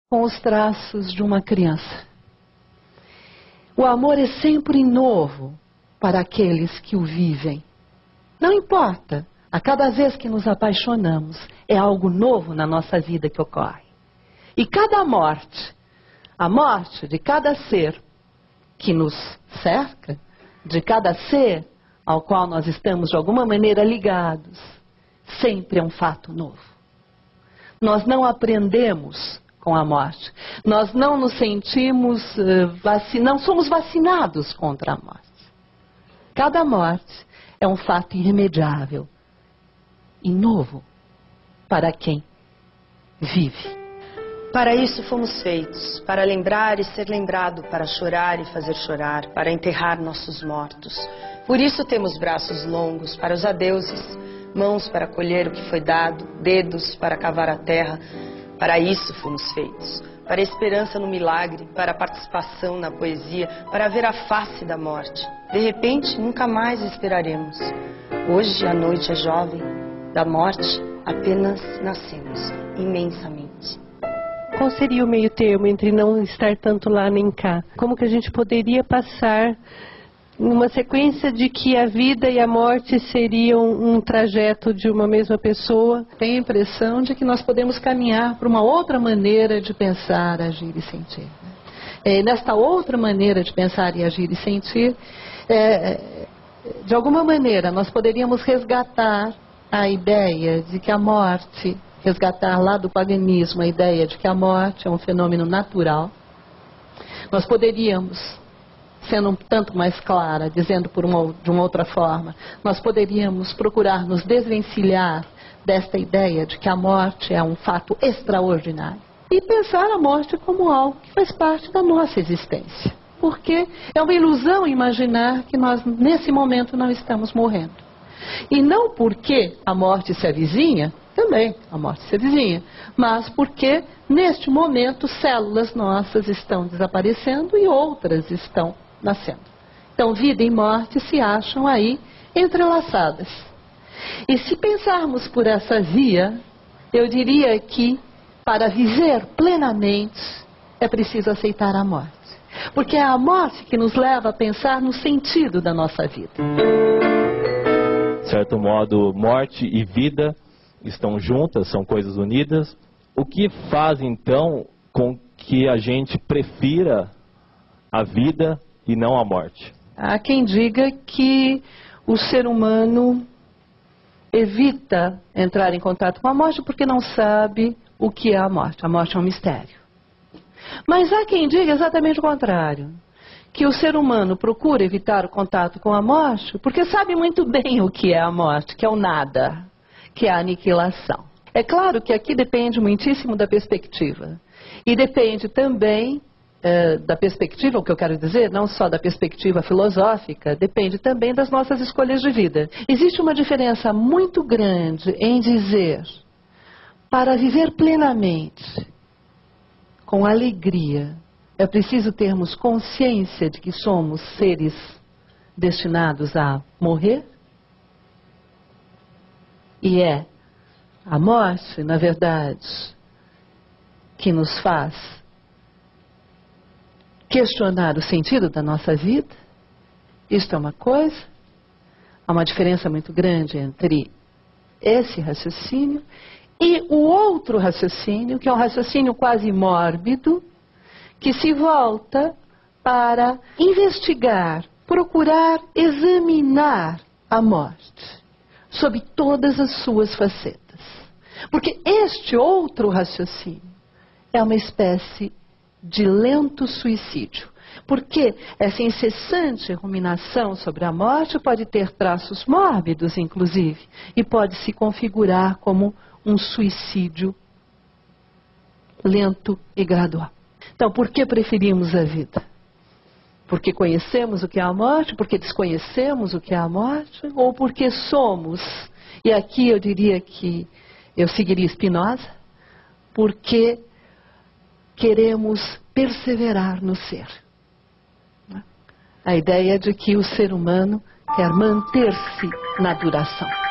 com os traços de uma criança. O amor é sempre novo para aqueles que o vivem. Não importa, a cada vez que nos apaixonamos, é algo novo na nossa vida que ocorre. E cada morte, a morte de cada ser que nos cerca, de cada ser ao qual nós estamos de alguma maneira ligados, sempre é um fato novo. Nós não aprendemos com a morte. Nós não nos sentimos, não somos vacinados contra a morte. Cada morte é um fato irremediável e novo para quem vive. Para isso fomos feitos, para lembrar e ser lembrado, para chorar e fazer chorar, para enterrar nossos mortos. Por isso temos braços longos para os adeuses, mãos para colher o que foi dado, dedos para cavar a terra. Para isso fomos feitos, para a esperança no milagre, para a participação na poesia, para ver a face da morte. De repente, nunca mais esperaremos. Hoje a noite é jovem, da morte apenas nascemos, imensamente. Qual seria o meio termo entre não estar tanto lá nem cá? Como que a gente poderia passar numa sequência de que a vida e a morte seriam um trajeto de uma mesma pessoa? Tenho a impressão de que nós podemos caminhar para uma outra maneira de pensar, agir e sentir. Nesta outra maneira de pensar e agir e sentir, de alguma maneira nós poderíamos resgatar a ideia de que a morte, resgatar lá do paganismo a ideia de que a morte é um fenômeno natural. Nós poderíamos, sendo um tanto mais clara, dizendo de uma outra forma, nós poderíamos procurar nos desvencilhar desta ideia de que a morte é um fato extraordinário e pensar a morte como algo que faz parte da nossa existência. Porque é uma ilusão imaginar que nós, nesse momento, não estamos morrendo. E não porque a morte se avizinha, também a morte se avizinha, mas porque, neste momento, células nossas estão desaparecendo e outras estão nascendo. Então, vida e morte se acham aí entrelaçadas. E se pensarmos por essa via, eu diria que, para viver plenamente, é preciso aceitar a morte. Porque é a morte que nos leva a pensar no sentido da nossa vida. De certo modo, morte e vida estão juntas, são coisas unidas. O que faz, então, com que a gente prefira a vida e não a morte? Há quem diga que o ser humano evita entrar em contato com a morte porque não sabe o que é a morte. A morte é um mistério. Mas há quem diga exatamente o contrário, que o ser humano procura evitar o contato com a morte porque sabe muito bem o que é a morte, que é o nada, que é a aniquilação. É claro que aqui depende muitíssimo da perspectiva. E depende também da perspectiva, o que eu quero dizer, não só da perspectiva filosófica, depende também das nossas escolhas de vida. Existe uma diferença muito grande em dizer, para viver plenamente, com alegria, é preciso termos consciência de que somos seres destinados a morrer. E é a morte, na verdade, que nos faz questionar o sentido da nossa vida. Isto é uma coisa. Há uma diferença muito grande entre esse raciocínio e o outro raciocínio, que é um raciocínio quase mórbido, que se volta para investigar, procurar examinar a morte sob todas as suas facetas. Porque este outro raciocínio é uma espécie de lento suicídio. Porque essa incessante ruminação sobre a morte pode ter traços mórbidos, inclusive, e pode se configurar como um suicídio lento e gradual. Então, por que preferimos a vida? Porque conhecemos o que é a morte? Porque desconhecemos o que é a morte? Ou porque somos, e aqui eu diria que eu seguiria Spinoza, porque queremos perseverar no ser. A ideia de que o ser humano quer manter-se na duração.